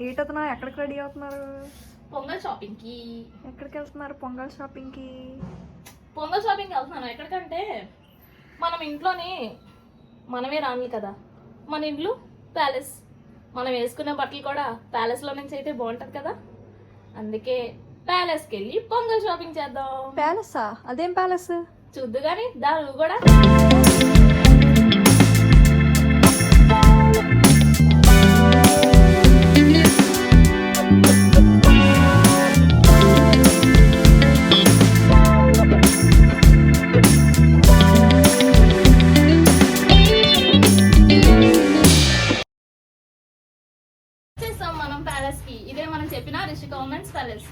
ఏటవుతున్నా ఎక్కడికి రెడీ అవుతున్నారు? పొంగల్ షాపింగ్ కి. ఎక్కడికి వెళ్తున్నారు? పొంగల్ షాపింగ్ కి. పొంగల్ షాపింగ్ వెళ్తున్నాను. ఎక్కడికంటే మనం ఇంట్లోని మనమే రాని కదా, మన ఇల్లు ప్యాలెస్, మనం వేసుకునే బట్టలు కూడా ప్యాలెస్ లో నుంచి అయితే బాగుంటది కదా, అందుకే ప్యాలెస్కి వెళ్ళి పొంగల్ షాపింగ్ చేద్దాం. ప్యాలెసా? అదేం ప్యాలెస్? చూద్దు కానీ దా నువ్వు కూడా. మనం ప్యాలెస్ కి, ఇదే మనం చెప్పిన రిషి గవర్నమెంట్స్ ప్యాలెస్.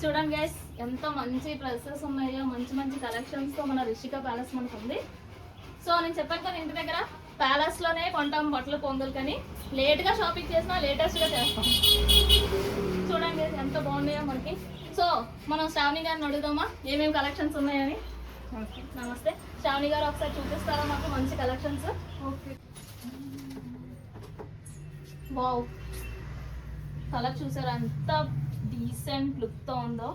చూడండి గైస్, ఎంత మంచి డ్రెస్సెస్ ఉన్నాయో, మంచి మంచి కలెక్షన్స్ తో మన రిషిక ప్యాలెస్ మనకు ఉంది. సో నేను చెప్పాను కదా, ఇంటి దగ్గర ప్యాలెస్ లోనే కొంటాం బట్టలు పొంగల్ కని. లేట్ గా షాపింగ్ చేసినా లేటెస్ట్ గా చేస్తాం. చూడండి గైస్ ఎంత బాగున్నాయో మనకి. సో మనం శ్రావణి గారిని అడుగుదామా ఏమేమి కలెక్షన్స్ ఉన్నాయని. నమస్తే శ్రావణి గారు, ఒకసారి చూపిస్తారా మాకు మంచి కలెక్షన్స్? ఓకే. వావ్, కలర్ చూసారా ఎంత డీసెంట్ లుక్ తో ఉందో,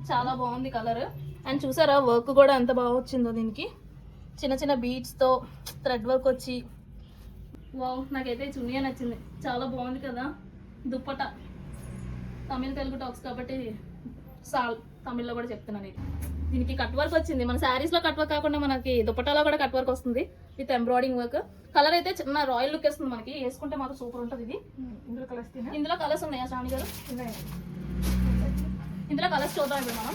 చాలా బాగుంది కలర్. అండ్ చూసారా వర్క్ కూడా ఎంత బాగా వచ్చిందో, దీనికి చిన్న చిన్న బీడ్స్ తో థ్రెడ్ వర్క్ వచ్చి. వావ్, నాకైతే చున్నీయా నచ్చింది, చాలా బాగుంది కదా. దుప్పట తమిళ్ తెలుగు టాక్స్ కాబట్టి సాల్ తమిళ్లో కూడా చెప్తున్నాను. ఇది దీనికి కట్ వర్క్ వచ్చింది. మన శారీస్ లో కట్ వర్క్ కాకుండా మనకి దుప్పటాలో కూడా కట్ వర్క్ వస్తుంది విత్ ఎంబ్రాయిడింగ్ వర్క్. కలర్ అయితే చిన్న రాయల్ లుక్ వస్తుంది మనకి, వేసుకుంటే మాత్రం సూపర్ ఉంటుంది. ఇది ఇందులో కలర్స్ ఉన్నాయా శ్రావణి గారు? ఇందులో కలర్స్ చూద్దాం ఇప్పుడు మనం.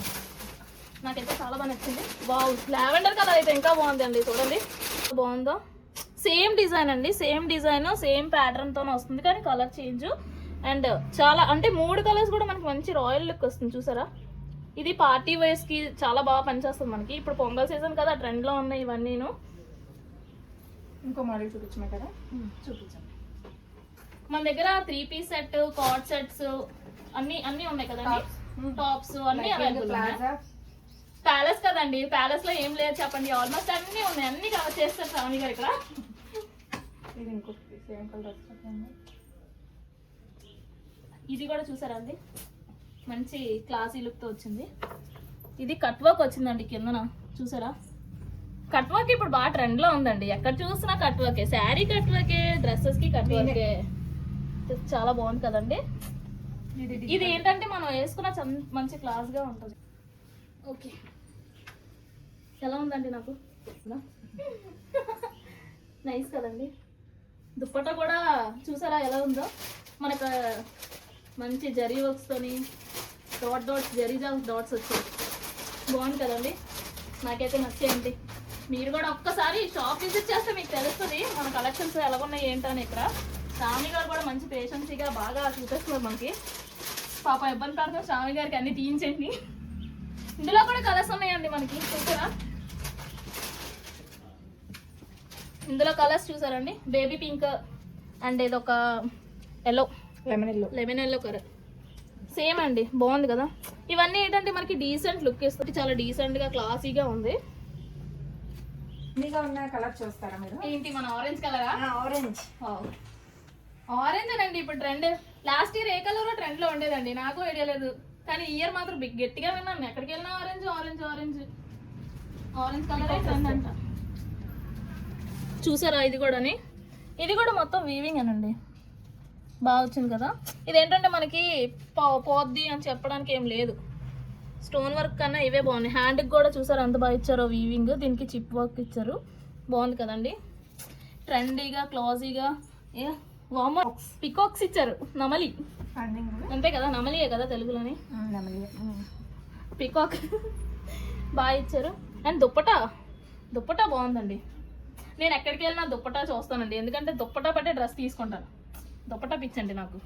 నాకైతే చాలా బాగా నచ్చింది. వావ్, లావెండర్ కలర్ అయితే ఇంకా బాగుంది అండి. చూడండి బాగుందో. సేమ్ డిజైన్ అండి, సేమ్ డిజైన్ సేమ్ ప్యాటర్న్ తోనే వస్తుంది, కానీ కలర్ చేంజ్. అండ్ చాలా అంటే 3 కలర్స్ కూడా మనకి మంచి రాయల్ లుక్ వస్తుంది. చూసారా, ఇది పార్టీ వేర్స్ కి చాలా బాగా పనిచేస్తుంది మనకి. ఇప్పుడు పొంగల్ సీజన్ కదా, ట్రెండ్ లో ఉన్నాయి ఇవన్నీను. ఇంకో మోడల్ చూపించమే కదా, చూపించండి. మన దగ్గర 3 పీస్ సెట్, కార్డ్ సెట్స్ అన్ని ఉన్నాయి కదండి. టాప్స్ అన్ని అవైలబుల్ ఉన్నాయి. ప్యాలెస్ కదండి, ప్యాలెస్ లో ఏం లేదు చెప్పండి, ఆల్మోస్ట్ అన్ని ఉన్నాయి. అన్ని కవర్ చేస్తారు శ్రావణి గారు ఇక్కడ. ఇది కూడా చూసారా అండి, మంచి క్లాసీ లుక్ తో వచ్చింది. ఇది కట్ వర్క్ వచ్చిందండి కిందన, చూసారా. కట్ వర్క్ ఇప్పుడు బాగా ట్రెండ్ లో ఉందండి, ఎక్కడ చూసినా కట్ వర్కే. శారీ కట్ వర్కే, డ్రెస్సెస్ కి కట్ వర్కే. చాలా బాగుంది కదండి. ఇది ఏంటంటే మనం వేసుకున్న మంచి క్లాస్ గా ఉంటుంది. ఓకే, ఎలా ఉందండి నాకు? నైస్ కదండి. దుప్పట్టా కూడా చూసారా ఎలా ఉందో, మనకు మంచి జరీ వర్క్స్ తోని డాట్స్ జరీ డాట్స్ వచ్చాయి. బాగుంది కదండి, నాకైతే నచ్చేయండి. మీరు కూడా ఒక్కసారి షాప్ విజిట్ చేస్తే మీకు తెలుస్తుంది మన కలెక్షన్స్ ఎలా ఉన్నాయి ఏంటని. ఇక్కడ శ్రావణి గారు కూడా మంచి పేషెన్సీగా బాగా చూపిస్తున్నారు మనకి. పాప ఇబ్బంది పడతాం శ్రావణి గారికి అన్ని తీయించండి. ఇందులో కూడా కలర్స్ ఉన్నాయండి మనకి, చూసారా. ఇందులో కలర్స్ చూసారండి, బేబీ పింక్ అండ్ ఇదొక yellow, lemon yellow colour. Same అండి, బాగుంది కదా. ఇవన్నీ ఏంటంటే మనకి డీసెంట్ లుక్ ఇస్తుంది, చాలా డీసెంట్ గా క్లాసీగా ఉంది. కలర్ చూస్తారా మీరు? ఏంటి మన ఆరెంజ్ కలరా? ఆరెంజ్. ఆరెంజ్ అనండి ఇప్పుడు ట్రెండ్. లాస్ట్ ఇయర్ ఏ కలర్ ట్రెండ్ లో ఉండేదండి, నాకు ఐడియా లేదు. కానీ ఈ ఇయర్ మాత్రం గట్టిగా విన్నాను, ఎక్కడికి వెళ్ళినా orange orange orange orange colour trend అంట. చూసారా ఇది కూడాని, ఇది కూడా మొత్తం వీవింగ్ అనండి, బాగా వచ్చింది కదా. ఇదేంటంటే మనకి పోద్ది అని చెప్పడానికి ఏం లేదు, స్టోన్ వర్క్ కన్నా ఇవే బాగున్నాయి. హ్యాండ్కి కూడా చూసారు ఎంత బాగా ఇచ్చారో వీవింగ్, దీనికి చిప్ వర్క్ ఇచ్చారు, బాగుంది కదండి. ట్రెండీగా క్లాజీగా పికాక్స్ ఇచ్చారు, నమలి అంతే కదా, నమలియే కదా తెలుగులోని, పికాక్ బాగా ఇచ్చారు. అండ్ దుప్పటా బాగుందండి. నేను ఎక్కడికి వెళ్ళినా దుప్పటా చూస్తానండి, ఎందుకంటే దుప్పటా పట్టే డ్రెస్ తీసుకుంటాను. దుప్పటా పిచ్చండి నాకు.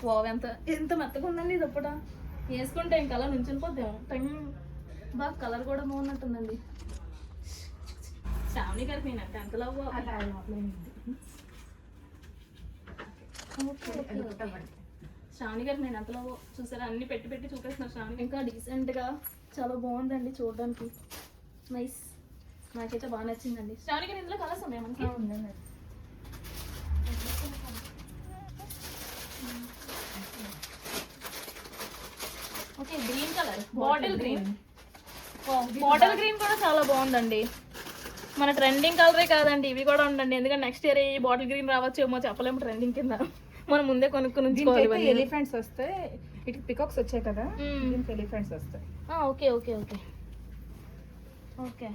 వావ్, ఎంత మెత్తగా ఉందండి దుప్పటా. వేసుకుంటే ఇంక అలా నుంచుని పోద్దాం. బాగా కలర్ కూడా బాగున్నట్టుందండి. శ్రావణి గారికి నేను అంటే ఎంత లవ్. శ్రావణి గారికి నేను ఎంత లవ్ చూసారా, అన్ని పెట్టి చూపిస్తున్నారు శ్రావణి. ఇంకా డీసెంట్గా చాలా బాగుందండి చూడడానికి, నైస్. నాకైతే బాగా నచ్చిందండి. శ్రావణి గారు ఇందులో కలర్స్ ఉన్నాయి మనకి. Okay green colour bottle green. Bottle green కూడా చాలా బాగుందండి. మన ట్రెండింగ్ కలరే కాదండి, ఇవి కూడా ఉండండి. ఎందుకంటే నెక్స్ట్ ఇయర్ ఈ బాటిల్ గ్రీన్ రావచ్చేమో చెప్పలేము, ట్రెండింగ్ కింద మనం ముందే కొనుక్కుని ఉంచుకోవాలి. ఎలిఫెంట్స్ వస్తాయి, ఇటు పికాక్స్ వచ్చాయి కదా, ఎలిఫెంట్స్ వస్తాయి. Okay okay okay okay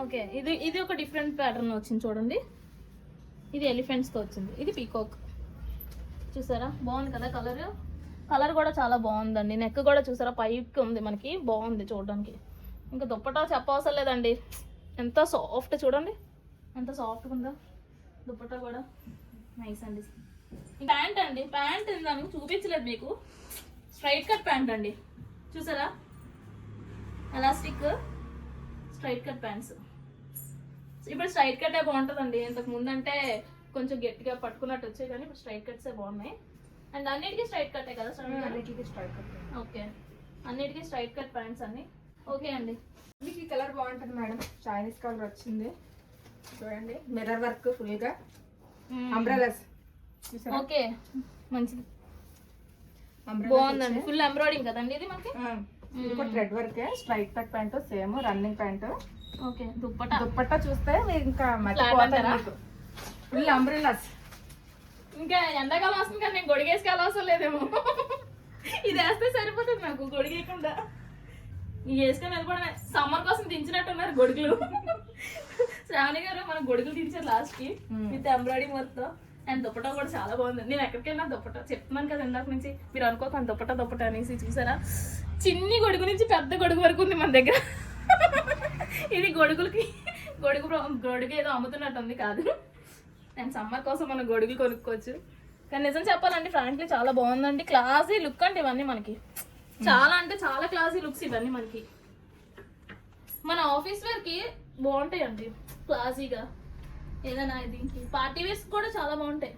okay ఇది ఇది ఒక డిఫరెంట్ ప్యాటర్న్ వచ్చింది చూడండి. ఇది ఎలిఫెంట్స్తో వచ్చింది, ఇది పీకాక్. చూసారా బాగుంది కదా కలర్. కలర్ కూడా చాలా బాగుందండి. నెక్ కూడా చూసారా పైకి ఉంది మనకి, బాగుంది చూడడానికి. ఇంకా దుప్పటా చెప్పవసరం లేదండి, ఎంత సాఫ్ట్ చూడండి, ఎంత సాఫ్ట్గా ఉందో దుప్పటా కూడా. నైస్ అండి. ప్యాంట్ అండి, ప్యాంట్ దానికి చూపించలేదు మీకు. స్ట్రైట్ కట్ ప్యాంట్ అండి, చూసారా ఎలాస్టిక్ స్ట్రైట్ కట్ ప్యాంట్స్. ఇప్పుడు స్ట్రైట్ కట్టే బాగుంటుందండి. ఇంతకు ముందు అంటే కొంచెం గట్టిగా పట్టుకున్నట్టు వచ్చాయి, కానీ ఇప్పుడు స్ట్రైట్ కట్సే బాగున్నాయి. అండ్ అన్నిటికీ స్ట్రైట్ కట్టే కదా స్ట్రైట్ కట్. ఓకే అన్నిటికీ స్ట్రైట్ కట్ ప్యాంట్స్ అన్ని. ఓకే అండి. మీకు ఈ కలర్ బాగుంటుంది మేడం, చైనీస్ కలర్ వచ్చింది చూడండి, మిర్రర్ వర్క్ ఫుల్ గా, అంబ్రెలాస్. ఓకే మంచిది, బాగుందండి. ఫుల్ ఎంబ్రాయిడింగ్ కదండి ఇది మనకి. ఇది కూడా thread work, straight cut pant, same running pant. Okay dupatta, dupatta చూస్తే మీరు ఇంకా మర్చిపోతారు. Full umbrellas. ఇంకా ఎండాకాలం వస్తుంది కానీ నేను గొడిగేసుకెళ్ళ అవసరం లేదేమో. ఇది వేస్తే సరిపోతుంది నాకు, గొడిగేయకుండా ఇది వేసుకొని వెళ్ళిపోవడమే. సమ్మర్ కోసం దించినట్టున్నారు గొడుగులు. శ్రావణి గారు మన గొడుగులు దించారు లాస్ట్ కి విత్ ఎంబ్రాయిడింగ్ వర్క్ తో. అండ్ దుప్పటా కూడా చాలా బాగుంది. నేను ఎక్కడికి వెళ్ళినా దుప్పటా చెప్తున్నాను కదా ఇందాక నుంచి, మీరు అనుకోకండి దుప్పటా దుప్పటా అనేసి. చూసారా చిన్ని గొడుగు నుంచి పెద్ద గొడుగు వరకు ఉంది మన దగ్గర. ఇది గొడుగులకి గొడుగు ఏదో అమ్ముతున్నట్టుంది కాదు. అండ్ సమ్మర్ కోసం మనం గొడుగులు కొనుక్కోవచ్చు. కానీ నిజం చెప్పాలంటే ఫ్రాంక్లీ చాలా బాగుందండి. క్లాసీ లుక్ అండి ఇవన్నీ మనకి, చాలా అంటే చాలా క్లాసీ లుక్స్ ఇవన్నీ మనకి. మన ఆఫీస్ వేర్ కి బాగుంటాయి అండి క్లాసీగా. ఏదైనా దీనికి పార్టీ వేర్స్ కూడా చాలా బాగుంటాయి.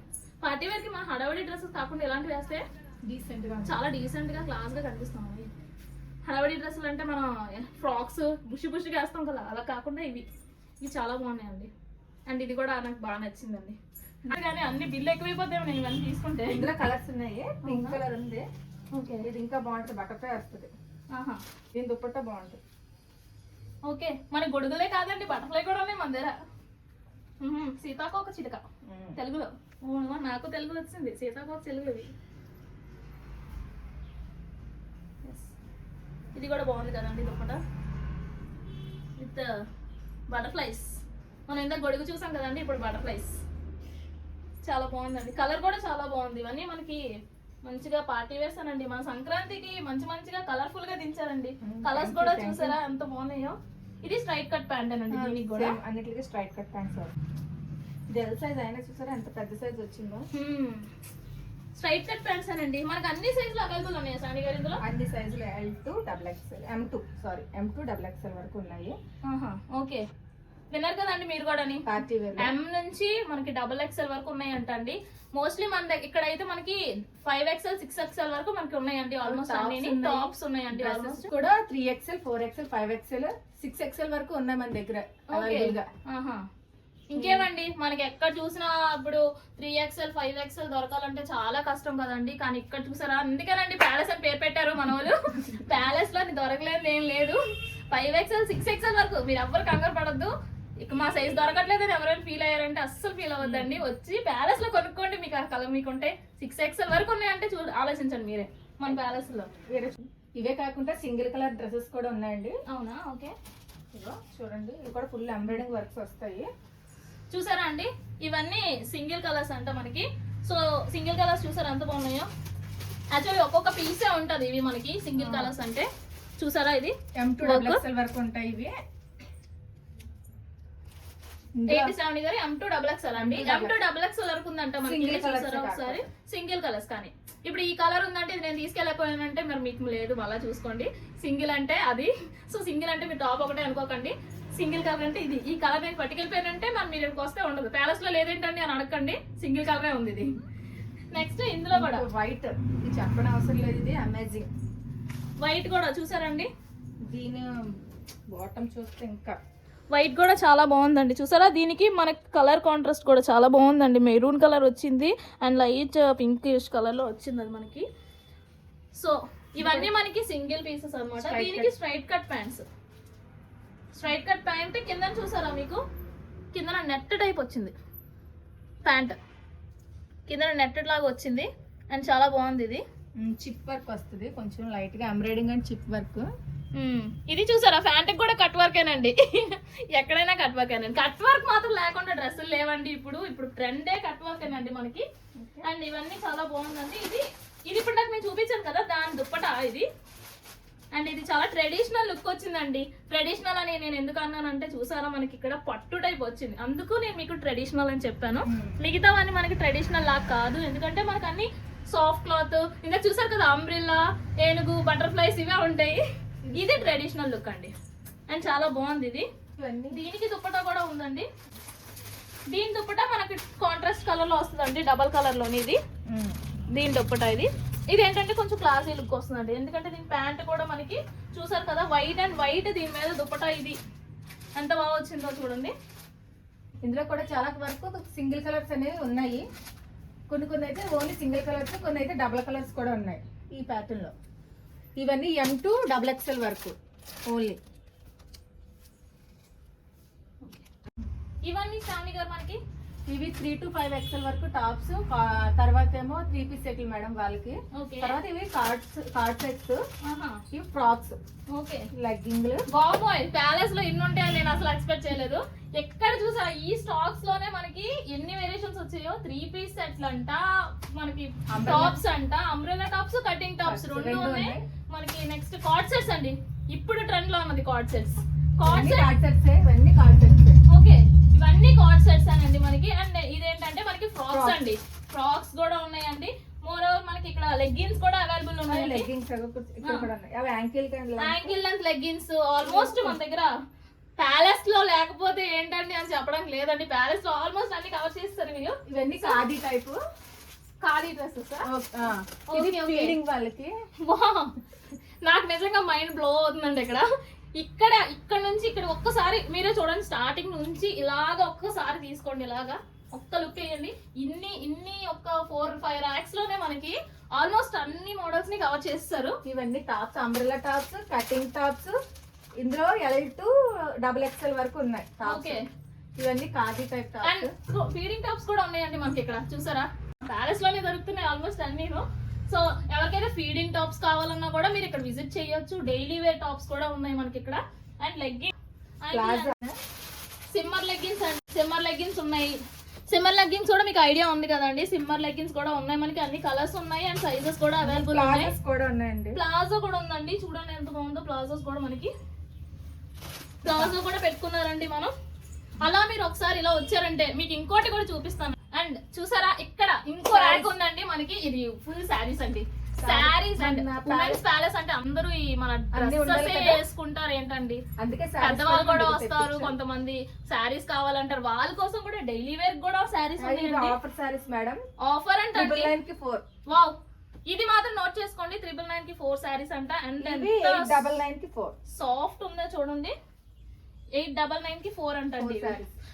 పార్టీ వేర్ కి మన హడావడి డ్రెస్సెస్ కాకుండా ఇలాంటివి వేస్తే డీసెంట్ గా, చాలా డీసెంట్ గా క్లాస్ గా కనిపిస్తాం. హడావడి డ్రెస్సులు అంటే మనం ఫ్రాక్స్ బుషిగా వేస్తాం కదా, అలా కాకుండా ఇవి చాలా బాగున్నాయండి. అండ్ ఇది కూడా నాకు బాగా నచ్చిందండి. కానీ అన్ని బిల్లు ఎక్కువైపోతాయి నేను ఇవన్నీ తీసుకుంటే. ఇందులో కలర్స్ ఉన్నాయి, పింక్ కలర్ ఉంది. ఓకే ఇది ఇంకా బాగుంటుంది, బటర్ఫ్లై వస్తుంది. దీని దుప్పట్టా బాగుంటుంది. ఓకే మన గొడుగులే కాదండి, బటర్ఫ్లై కూడా ఉన్నాయి మన దగ్గర. సీతాకోక చిలుక తెలుగులో. నాకు తెలుగు వచ్చింది, సీతాకోక తెలుగు. ఇది కూడా బాగుంది కదండి దుప్పటా విత్ బటర్ఫ్లైస్. మనం ఇందాక గొడుగు చూసాం కదండి, ఇప్పుడు బటర్ఫ్లైస్. చాలా బాగుందండి, కలర్ కూడా చాలా బాగుంది. ఇవన్నీ మనకి మంచిగా పార్టీ వేస్తానండి. మన సంక్రాంతికి మంచిగా కలర్ఫుల్ గా దించారండి. కలర్స్ కూడా చూసారా ఎంత బాగున్నాయో. ఇది స్ట్రైట్ కట్ ప్యాంట్ అండి, దీనికి కూడా అన్నిటికీ స్ట్రైట్ కట్ ప్యాంట్స్. ఇది ఎల్ సైజ్ అయినా చూసారా ఎంత పెద్ద సైజ్ వచ్చిందో. స్ట్రైట్ కట్ ప్యాంట్స్ అనండి. మనకి అన్ని సైజులు అవైలబుల్ ఉన్నాయి సాని గారు ఇందులో. అన్ని సైజులు L2 XXL, M2 XXL వరకు ఉన్నాయి. ఓకే విన్నారు కదండి మీరు కూడా. పార్టీ వేర్ M నుంచి మనకి XXL వరకు ఉన్నాయంట అండి. మోస్ట్లీ మన దగ్గర ఇక్కడైతే మనకి 5XL 6XL వరకు మనకి ఉన్నాయండి. ఆల్మోస్ట్ అన్ని టాప్స్ ఉన్నాయండి. ఆల్మోస్ట్ కూడా 3XL 4XL 5XL 6XL వరకు ఉన్నాయి మన దగ్గర అవైలబుల్ గా. ఇంకేమండి మనకి ఎక్కడ చూసినా ఇప్పుడు 3XL 5XL దొరకాలంటే చాలా కష్టం కదండి. కానీ ఇక్కడ చూసారా, అందుకేనండి ప్యాలెస్ అని పేరు పెట్టారు మన వాళ్ళు. ప్యాలెస్ లో దొరకలేదు ఏం లేదు. 5XL 6XL వరకు మీరు ఎవ్వరు కంగారు పడద్దు. ఇక మా సైజ్ దొరకట్లేదని ఎవరైనా ఫీల్ అయ్యారంటే అస్సలు ఫీల్ అవ్వద్దండి. వచ్చి ప్యాలెస్ లో కొనుక్కోండి, మీకు ఆ కలర్ మీకుంటే 6XL వరకు ఉన్నాయంటే ఆలోచించండి మీరే మన ప్యాలెస్ లో. ఇవే కాకుండా సింగిల్ కలర్ డ్రెస్సెస్ కూడా ఉన్నాయండి. అవునా ఓకే చూడండి, ఇవి కూడా ఫుల్ ఎంబ్రాయిడింగ్ వర్క్స్ వస్తాయి. చూసారా అండి, ఇవన్నీ సింగిల్ కలర్స్ అంట మనకి. సో సింగిల్ కలర్స్ చూసారా ఎంత బాగున్నాయో. యాక్చువల్లీ ఒక్కొక్క పీసే ఉంటది ఇవి మనకి సింగిల్ కలర్స్ అంటే. చూసారా ఇది M2 XXL వరకు ఉంటాయి ఇవి. 87 గారు M2 XXL అండి. M2 XXL వరకు ఉందంట మనకి. చూసారా ఒకసారి సింగిల్ కలర్స్. కానీ ఇప్పుడు ఈ కలర్ ఉందంటే ఇది నేను తీసుకెళ్ళకపోయానంటే మరి మీకు లేదు, మళ్ళీ చూసుకోండి. సింగిల్ అంటే అది. సో సింగిల్ అంటే మీరు టాప్ ఒకటే అనుకోకండి. సింగిల్ కలర్ అంటే ఇది. ఈ కలర్ నేను పట్టుకెళ్ళిపోయానంటే మరి మీరు ఇక్కడికి వస్తే ఉండదు. ప్యాలెస్ లో లేదేంటండి అని అడగండి, సింగిల్ కలరే ఉంది ఇది. నెక్స్ట్ ఇందులో కూడా వైట్, ఇది చెప్పడం అవసరం లేదు, ఇది అమేజింగ్. వైట్ కూడా చూసారండి, దీని బాటమ్ చూస్తే ఇంకా వైట్ కూడా చాలా బాగుందండి. చూసారా దీనికి మనకి కలర్ కాంట్రాస్ట్ కూడా చాలా బాగుందండి. మెరూన్ కలర్ వచ్చింది అండ్ లైట్ పింకిష్ కలర్లో వచ్చింది అది మనకి. సో ఇవన్నీ మనకి సింగిల్ పీసెస్ అన్నమాట. Straight దీనికి straight cut pants. Straight cut pant కింద చూసారా మీకు, కింద నెట్ టైప్ వచ్చింది ప్యాంట్, కింద నెట్ లాగా వచ్చింది అండ్ చాలా బాగుంది. ఇది చిప్ వర్క్ వస్తుంది, కొంచెం లైట్ గా ఎంబ్రాయిడింగ్ అండ్ చిప్ వర్క్. ఇది చూసారా ప్యాంట్ కూడా కట్ వర్కేనండి. ఎక్కడైనా కట్ వర్కేనండి. కట్ వర్క్ మాత్రం లేకుండా డ్రెస్సులు లేవండి. ఇప్పుడు ట్రెండే కట్ వర్కేనండి మనకి. అండ్ ఇవన్నీ చాలా బాగుందండి. ఇది ఇప్పుడు నాకు నేను చూపించాను కదా దాని దుప్పట ఇది. అండ్ ఇది చాలా ట్రెడిషనల్ లుక్ వచ్చిందండి. ట్రెడిషనల్ అని నేను ఎందుకు అన్నానంటే చూసారా మనకి ఇక్కడ పట్టు టైప్ వచ్చింది, అందుకు నేను మీకు ట్రెడిషనల్ అని చెప్పాను. మిగతావన్నీ మనకి ట్రెడిషనల్ లాగా కాదు, ఎందుకంటే మనకు అన్ని సాఫ్ట్ క్లాత్, ఇంకా చూసారు కదా అంబ్రిల్లా, ఏనుగు, బటర్ఫ్లైస్ ఇవే ఉంటాయి. ఇది ట్రెడిషనల్ లుక్ అండి అండ్ చాలా బాగుంది ఇది. దీనికి దుప్పటా కూడా ఉందండి. దీని దుప్పటా మనకి కాంట్రాస్ట్ కలర్ లో వస్తుందండి, డబల్ కలర్ లోని ఇది దీని దుప్పటా. ఇది ఏంటంటే కొంచెం క్లాసీ లుక్ వస్తుందండి, ఎందుకంటే దీని ప్యాంట్ కూడా మనకి చూసారు కదా వైట్ అండ్ వైట్, దీని మీద దుప్పటా ఇది ఎంత బాగా వచ్చిందో చూడండి. ఇందులో కూడా చాలా వరకు సింగిల్ కలర్స్ అనేవి ఉన్నాయి, కొన్ని అయితే ఓన్లీ సింగిల్ కలర్స్, కొన్ని అయితే డబుల్ కలర్స్ కూడా ఉన్నాయి ఈ ప్యాటర్న్ లో. ఇవన్నీ M2 XXL వరకు ఓన్లీ. ఇవన్నీ శ్రావణి గారు మనకి ఇవి 3 to 5 XL వరకు టాప్స్, తర్వాత ఏమో 3 పీస్ సెట్లు మేడం వాళ్ళకి. తర్వాత ఇవి కార్డ్ సెట్స్, ఇవి ఫ్రాక్స్, ఓకే లెగ్గింగ్లు. బాబోయ్ ప్యాలెస్ లో ఇన్ని ఉంటాయని నేను అసలు ఎక్స్పెక్ట్ చేయలేదు. ఎక్కడ చూసా ఈ స్టాక్స్ లోనే మనకి ఎన్ని వేరియేషన్స్ వచ్చాయో. 3 పీస్ సెట్లు అంట, మనకి టాప్స్ అంట, అంబ్రెల్లా టాప్స్, కటింగ్ టాప్స్ రెండు ఉన్నాయి మనకి. నెక్స్ట్ కార్డ్ సెట్స్ అండి, ఇప్పుడు ట్రెండ్ లో ఉన్నది కార్డ్ సెట్స్. ఇవన్నీ కార్డ్ సెట్స్. ఓకే ఇవన్నీ కార్డ్ సెట్స్ అండి మనకి. అండ్ ఇదేంటంటే మనకి ఫ్రాక్స్ అండి, ఫ్రాక్స్ కూడా ఉన్నాయండి. మోర్ ఓవర్ మనకి ఇక్కడ లెగ్గిన్స్ కూడా అవైలబుల్ ఉన్నాయి. లెగ్గింగ్స్ అవి యాంకిల్ లెంత్ లెగ్గిన్స్ ఆల్మోస్ట్ మన దగ్గర. ప్యాలెస్ లో లేకపోతే ఏంటండి అని చెప్పడం లేదండి, ప్యాలెస్ లో ఆల్మోస్ట్ అన్ని కవర్ చేస్తారు మీరు. ఇవన్నీ ఖాదీ టైప్, ఖాదీ డ్రెస్సెస్ వాళ్ళకి. నాకు నిజంగా మైండ్ బ్లో అవుతుందండి. ఇక్కడ నుంచి ఇక్కడ ఒక్కసారి మీరే చూడండి, స్టార్టింగ్ నుంచి ఇలాగా ఒక్కసారి తీసుకోండి, ఇలాగా ఒక్క లుక్ వేయండి. ఇన్ని ఒక 4-5 ర్యాక్స్ లోనే మనకి ఆల్మోస్ట్ అన్ని మోడల్స్ ని కవర్ చేస్తారు. ఇవన్నీ tops, umbrella tops, cutting tops, ఇందులో L to XXL వరకు ఉన్నాయి. ఓకే ఇవన్నీ khadi type tops. And feeding tops కూడా ఉన్నాయండి మనకి ఇక్కడ. చూసారా ప్యాలెస్ లోనే దొరుకుతున్నాయి ఆల్మోస్ట్ అన్ని. సో ఎవరికైతే ఫీడింగ్ టాప్స్ కావాలన్నా కూడా మీరు ఇక్కడ విజిట్ చేయొచ్చు. డైలీ వేర్ టాప్స్ కూడా ఉన్నాయి మనకి ఇక్కడ. అండ్ లెగ్గిన్స్, సిమ్మర్ లెగ్గిన్స్ అండి, సిమ్మర్ లెగ్గిన్స్ ఉన్నాయి. సిమ్మర్ లెగ్గిన్స్ కూడా మీకు ఐడియా ఉంది కదండి, సిమ్మర్ లెగ్గిన్స్ కూడా ఉన్నాయి మనకి. అన్ని కలర్స్ ఉన్నాయి అండ్ సైజెస్ కూడా అవైలబుల్ ఉన్నాయి. ప్లాజో కూడా ఉందండి, చూడండి ఎంత బాగుందో. ప్లాజోస్ కూడా మనకి, ప్లాజో కూడా పెట్టుకున్నారండి మనం. అలా మీరు ఒకసారి ఇలా వచ్చారంటే మీకు ఇంకోటి కూడా చూపిస్తాను. అండ్ చూసారా ఇక్కడ ఇంకో ర్యాక్ ఉందండి మనకి. ఇది ఫుల్ శారీస్ అండి, శారీస్ అండ్ ఉమెన్స్ ప్యాలెస్ అంటే అందరూ ఈ మన డ్రెస్సెస్ వేసుకుంటారు ఏంటండి, పెద్దవాళ్ళు కూడా వస్తారు, కొంతమంది శారీస్ కావాలంటారు. వాళ్ళ కోసం కూడా డైలీ వేర్ కూడా saris offer saris madam. Offer అంటే 999 వావ్, ఇది మాత్రం నోట్ చేసుకోండి, 999 4 శారీస్ అంట. అండ్ 899 సాఫ్ట్ ఉందో చూడండి, 899 4 అంటండి.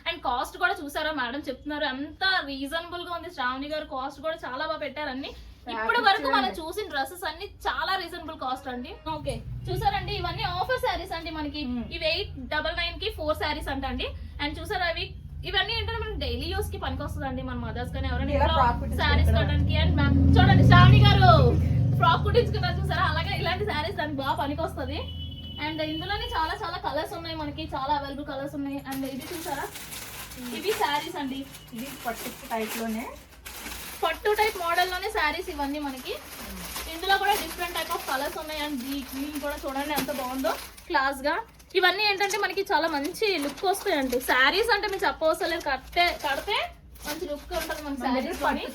అండ్ కాస్ట్ కూడా చూసారా మేడం చెప్తున్నారు, అంత రీజనబుల్ గా ఉంది. శ్రావణి గారు కాస్ట్ కూడా చాలా బాగా పెట్టారు అన్ని. ఇప్పటి వరకు మనం చూసిన డ్రెస్సెస్ అన్ని చాలా రీజనబుల్ కాస్ట్ అండి. ఓకే చూసారండి, ఇవన్నీ ఆఫర్ శారీస్ అండి మనకి. ఇవి 899 4 శారీస్ అంటండి. అండ్ చూసారా ఇవన్నీ ఏంటంటే మనకి డైలీ యూస్ కి పనికి వస్తుందండి, మన మదర్స్ కానీ ఎవరైనా శారీస్ కట్టడానికి. అండ్ చూడండి శ్రావణి గారు ఫ్రాక్ కుట్టించుకున్నారు చూసారా, అలాగే ఇలాంటి శారీస్ దానికి బాగా పనికి వస్తుంది. అండ్ ఇందులోనే చాలా చాలా కలర్స్ ఉన్నాయి మనకి, చాలా అవైలబుల్ కలర్స్ ఉన్నాయి. అండ్ ఇది చూసారా, ఇవి శారీస్ అండి. ఇది పట్టు టైప్ లోనే, పట్టు టైప్ మోడల్ లోనే శారీస్ ఇవన్నీ మనకి. ఇందులో కూడా డిఫరెంట్ టైప్ ఆఫ్ కలర్స్ ఉన్నాయి. అండ్ గ్రీన్ కూడా చూడండి ఎంత బాగుందో క్లాస్ గా. ఇవన్నీ ఏంటంటే మనకి చాలా మంచి లుక్ వస్తాయండి. శారీస్ అంటే మీరు చెప్పవసరం లేదు, కడితే మంచి లుక్ ఉంటుంది మన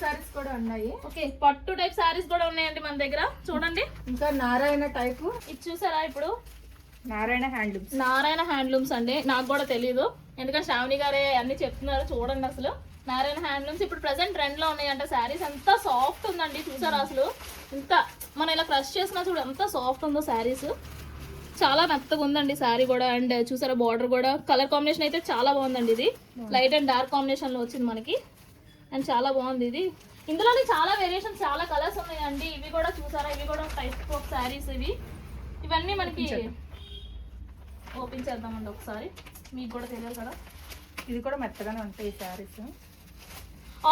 శారీస్ కూడా ఉన్నాయి. ఓకే పట్టు టైప్ శారీస్ కూడా ఉన్నాయండి మన దగ్గర. చూడండి ఇంకా నారాయణ టైప్, ఇది చూసారా ఇప్పుడు నారాయణ హ్యాండ్లూమ్స్ అండి. నాకు కూడా తెలీదు, ఎందుకంటే శ్రావణి గారే అన్ని చెప్తున్నారు. చూడండి అసలు నారాయణ హ్యాండ్లూమ్స్ ఇప్పుడు ప్రెసెంట్ ట్రెండ్ లో ఉన్నాయంట. శారీస్ ఎంత సాఫ్ట్ ఉందండి చూసారా, అసలు ఇంత మనం ఇలా క్రష్ చేసినా చూడు ఎంత సాఫ్ట్ ఉందో శారీస్. చాలా మెత్తగా ఉందండి శారీ కూడా. అండ్ చూసారా బార్డర్ కూడా, కలర్ కాంబినేషన్ అయితే చాలా బాగుందండి. ఇది లైట్ అండ్ డార్క్ కాంబినేషన్ లో వచ్చింది మనకి. అండ్ చాలా బాగుంది ఇది. ఇందులోనే చాలా వేరియేషన్స్, చాలా కలర్స్ ఉన్నాయండి. ఇవి కూడా చూసారా, ఇవి కూడా టైప్ ఆఫ్ శారీస్. ఇవన్నీ మనకి ఓపెన్ చేద్దామండి ఒకసారి, మీకు కూడా తెలియదు కదా. ఇది కూడా మెత్తగానే ఉంటాయి ఈ శారీస్.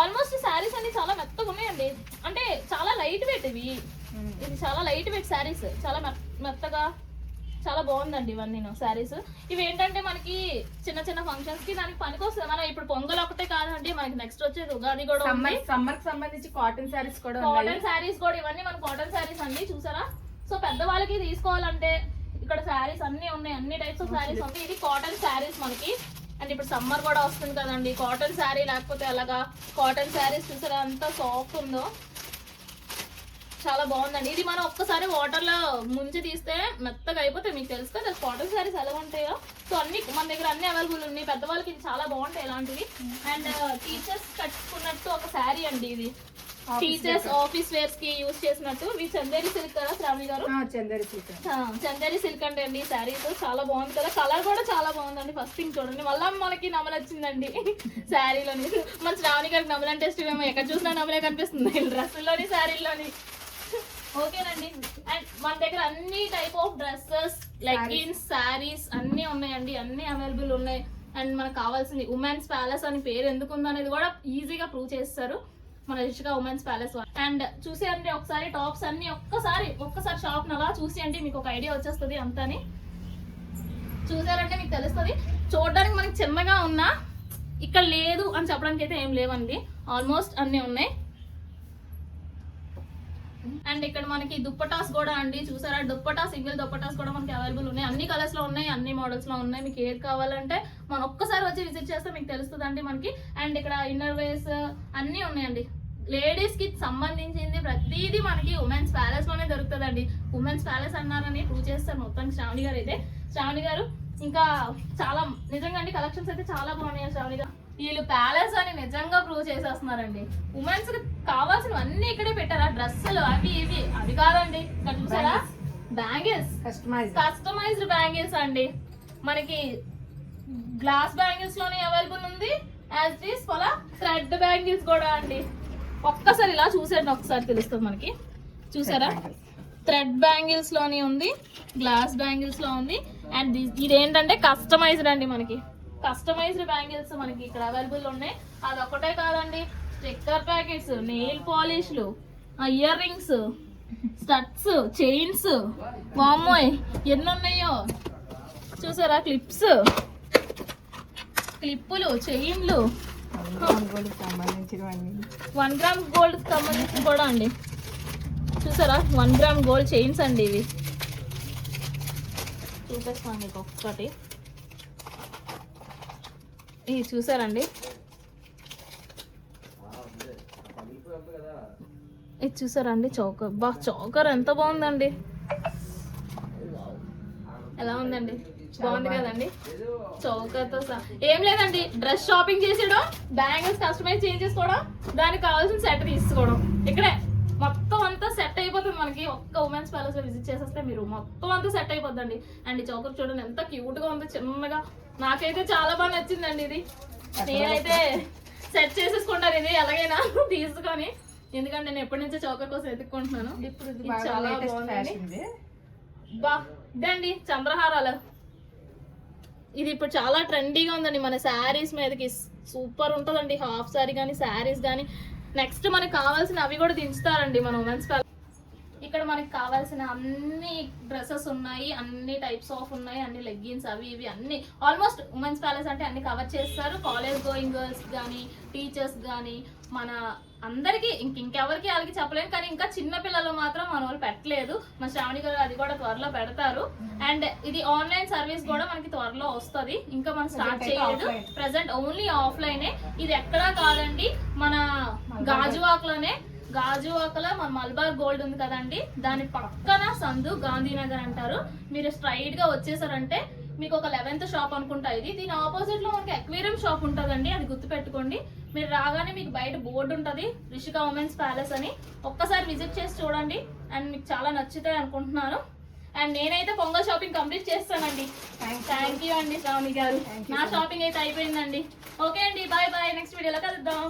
ఆల్మోస్ట్ శారీస్ అన్ని చాలా మెత్తగా ఉన్నాయండి, అంటే చాలా లైట్ వెయిట్ ఇవి. ఇది చాలా లైట్ వెయిట్ శారీస్, చాలా మెత్తగా చాలా బాగుందండి ఇవన్నీ శారీస్. ఇవి ఏంటంటే మనకి చిన్న చిన్న ఫంక్షన్స్ కి దానికి పనికొస్తుంది. మనం ఇప్పుడు పొంగల్ ఒకటే కాదండి, మనకి నెక్స్ట్ వచ్చేది ఉగాది కూడా ఉంది. సమ్మర్ కి సంబంధించి కాటన్ శారీస్ కూడా, కాటన్ శారీస్ కూడా, ఇవన్నీ మన కాటన్ శారీస్ అండి చూసారా. సో పెద్దవాళ్ళకి తీసుకోవాలంటే ఇక్కడ శారీస్ అన్ని ఉన్నాయి, అన్ని టైప్స్ ఆఫ్ శారీస్ ఉన్నాయి. ఇది కాటన్ శారీస్ మనకి. అండ్ ఇప్పుడు సమ్మర్ కూడా వస్తుంది కదండి, కాటన్ శారీ లేకపోతే అలాగా. కాటన్ శారీస్ చూసారా ఎంత సాఫ్ట్ ఉందో, చాలా బాగుందండి. ఇది మనం ఒక్కసారి వాటర్ లో ముంచి తీస్తే మెత్తగా అయిపోతే, మీకు తెలుసు కదా కాటన్ శారీస్ ఎలా ఉంటాయో. సో అన్ని మన దగ్గర అన్ని అవైలబుల్ ఉన్నాయి. పెద్దవాళ్ళకి ఇది చాలా బాగుంటాయి ఇలాంటివి. అండ్ టీచర్స్ కట్టుకున్నట్టు ఒక శారీ అండి ఇది, టీచర్స్ ఆఫీస్ వేర్స్ కి యూజ్ చేసినట్టు. ఇవి చందేరి సిల్క్ కదా శ్రావణి గారు? చందేరి సిల్క్. చందేరి సిల్క్ అంటే అండి శారీస్ చాలా బాగుంది కదా, కలర్ కూడా చాలా బాగుందండి. ఫస్ట్ థింగ్ చూడండి, మళ్ళీ మనకి నమలు వచ్చిందండి శారీలోని. మన శ్రావణి గారికి నమలు అంటే ఇష్టం ఏమో, ఎక్కడ చూసినా నమలే కనిపిస్తుంది డ్రెస్సుల్లోని శారీలోని. ఓకేనండి. అండ్ మన దగ్గర అన్ని type of dresses, leggings, saris అన్ని ఉన్నాయండి, అన్ని అవైలబుల్ ఉన్నాయి. అండ్ మనకు కావాల్సింది ఉమెన్స్ ప్యాలెస్ అని పేరు ఎందుకు ఉందనేది కూడా ఈజీగా ప్రూవ్ చేస్తారు మన రిషిక ఉమెన్స్ ప్యాలెస్. అండ్ చూసేయండి ఒకసారి టాప్స్ అన్ని, ఒక్కసారి షాప్ అలా చూసేయండి, మీకు ఒక ఐడియా వచ్చేస్తుంది అంతని. చూసారంటే మీకు తెలుస్తుంది. చూడడానికి మనకి చిన్నగా ఉన్నా ఇక్కడ లేదు అని చెప్పడానికి అయితే ఏం లేవండి, ఆల్మోస్ట్ అన్ని ఉన్నాయి. అండ్ ఇక్కడ మనకి దుప్పటాస్ కూడా అండి చూసారా, దుప్పటా సింగిల్ దుప్పటాస్ కూడా మనకి అవైలబుల్ ఉన్నాయి. అన్ని కలర్స్ లో ఉన్నాయి, అన్ని మోడల్స్ లో ఉన్నాయి. మీకు ఏది కావాలంటే మనం ఒక్కసారి వచ్చి విజిట్ చేస్తే మీకు తెలుస్తుంది అండి మనకి. అండ్ ఇక్కడ ఇన్నర్ వేర్స్ అన్ని ఉన్నాయండి. లేడీస్ కి సంబంధించింది ప్రతిదీ మనకి ఉమెన్స్ ప్యాలెస్ లోనే దొరుకుతుందండి. ఉమెన్స్ ప్యాలెస్ అన్నారని ప్రూవ్ చేస్తారు మొత్తం శ్రావణి గారు అయితే. శ్రావణి గారు ఇంకా చాలా నిజంగా అండి కలెక్షన్స్ అయితే చాలా బాగున్నాయి శ్రావణి గారు. వీళ్ళు ప్యాలెస్ అని నిజంగా ప్రూవ్ చేసేస్తున్నారండి. ఉమెన్స్ కి కావాల్సినవన్నీ ఇక్కడే పెట్టారా, డ్రెస్సులు అవి ఇవి. అది కాదండి ఇక్కడ చూసారా, బ్యాంగిల్స్, కస్టమైజ్డ్ బ్యాంగిల్స్ అండి. మనకి గ్లాస్ బ్యాంగిల్స్ లోనే అవైలబుల్ ఉంది, యాజ్ ఇట్ ఈస్ ఫలా థ్రెడ్ బ్యాంగిల్స్ కూడా అండి. ఒక్కసారి ఇలా చూసేయండి, ఒకసారి తెలుస్తుంది మనకి. చూసారా, థ్రెడ్ బ్యాంగిల్స్ లోని ఉంది, గ్లాస్ బ్యాంగిల్స్ లో ఉంది. అండ్ ఇదేంటంటే కస్టమైజ్డ్ అండి, మనకి కస్టమైజ్డ్ బ్యాంగిల్స్ మనకి ఇక్కడ అవైలబుల్ ఉన్నాయి. అది ఒకటే కాదండి, స్టిక్కర్ ప్యాకెట్స్, నెయిల్ పాలిష్లు, ఇయర్ రింగ్స్, స్టడ్స్, చైన్స్, వామ్మోయ్ ఎన్ని ఉన్నాయో చూసారా. క్లిప్పులు, చైన్లు, 1 గ్రామ్ గోల్డ్ సంబంధించి కూడా అండి. చూసారా 1 గ్రామ్ గోల్డ్ చైన్స్ అండి ఇవి. చూపిస్తాను మీకు ఒక్కటి. ఇది చూసారండి, ఇది చూసారండి చౌకర్. చౌకర్ ఎంత బాగుందండి, ఎలా ఉందండి, బాగుంది కదండి. చౌకర్తో ఏం లేదండి, డ్రెస్ షాపింగ్ చేసేయడం, బ్యాంగిల్స్ కస్టమైజ్ చేంజ్ చేసుకోవడం, దానికి కావాల్సిన సెట్ తీసుకోవడం. ఇక్కడే మొత్తం అంతా సెట్ అయిపోతుంది మనకి. ఒక్క ఉమెన్స్ ప్యాలెస్ లో విజిట్ చేసేస్తే మీరు మొత్తం అంతా సెట్ అయిపోద్దండి. అండ్ ఈ చౌకర్ చూడండి ఎంత క్యూట్ గా ఉంది, చిన్నగా. నాకైతే చాలా బాగా నచ్చిందండి ఇది. నేనైతే సెట్ చేసేసుకుంటాను ఇది ఎలాగైనా తీసుకొని, ఎందుకంటే నేను ఎప్పటి నుంచో చౌకర్ కోసం ఎత్తుక్కుంటున్నాను. చాలా బాగుంది. ఇదండి చంద్రహారాలు. ఇది ఇప్పుడు చాలా ట్రెండీగా ఉందండి మన శారీస్ మీదకి. సూపర్ ఉంటుందండి, హాఫ్ శారీ కానీ శారీస్ కానీ. నెక్స్ట్ మనకి కావాల్సిన అవి కూడా దించుతారండి మన ఉమెన్స్ ప్యాలెస్. ఇక్కడ మనకి కావాల్సిన అన్ని డ్రెస్సెస్ ఉన్నాయి, అన్ని టైప్స్ ఆఫ్ ఉన్నాయి, అన్ని లెగ్గిన్స్ అవి ఇవి అన్ని. ఆల్మోస్ట్ ఉమెన్స్ ప్యాలెస్ అంటే అన్ని కవర్ చేస్తారు. కాలేజ్ గోయింగ్ గర్ల్స్ కానీ, టీచర్స్ కానీ, మన అందరికి ఇంకెవరికి వాళ్ళకి చెప్పలేము. కానీ ఇంకా చిన్న పిల్లలు మాత్రం మన వాళ్ళు పెట్టలేదు. మన శ్రావణి గారు అది కూడా త్వరలో పెడతారు. అండ్ ఇది ఆన్లైన్ సర్వీస్ కూడా మనకి త్వరలో వస్తుంది, ఇంకా మనం స్టార్ట్ చేయలేదు. ప్రెసెంట్ ఓన్లీ ఆఫ్లైనే. ఇది ఎక్కడా కాదండి, మన గాజువాకలో మన మల్బార్ గోల్డ్ ఉంది కదండి, దాని పక్కన సందు గాంధీనగర్ అంటారు. మీరు స్ట్రైట్ గా వచ్చేసారంటే మీకు ఒక 11th షాప్ అనుకుంటా ఇది. దీని ఆపోజిట్ లో మనకి అక్వేరియం షాప్ ఉంటుందండి, అది గుర్తుపెట్టుకోండి. మీరు రాగానే మీకు బయట బోర్డు ఉంటుంది, రిషిక ఉమెన్స్ ప్యాలెస్ అని. ఒక్కసారి విజిట్ చేసి చూడండి, అండ్ మీకు చాలా నచ్చుతాయి అనుకుంటున్నాను. అండ్ నేనైతే పొంగల్ షాపింగ్ కంప్లీట్ చేస్తానండి. థ్యాంక్ యూ అండి శ్రావణి గారు. నా షాపింగ్ అయితే అయిపోయిందండి. ఓకే అండి, బాయ్ బాయ్. నెక్స్ట్ వీడియోలో కలుద్దాం.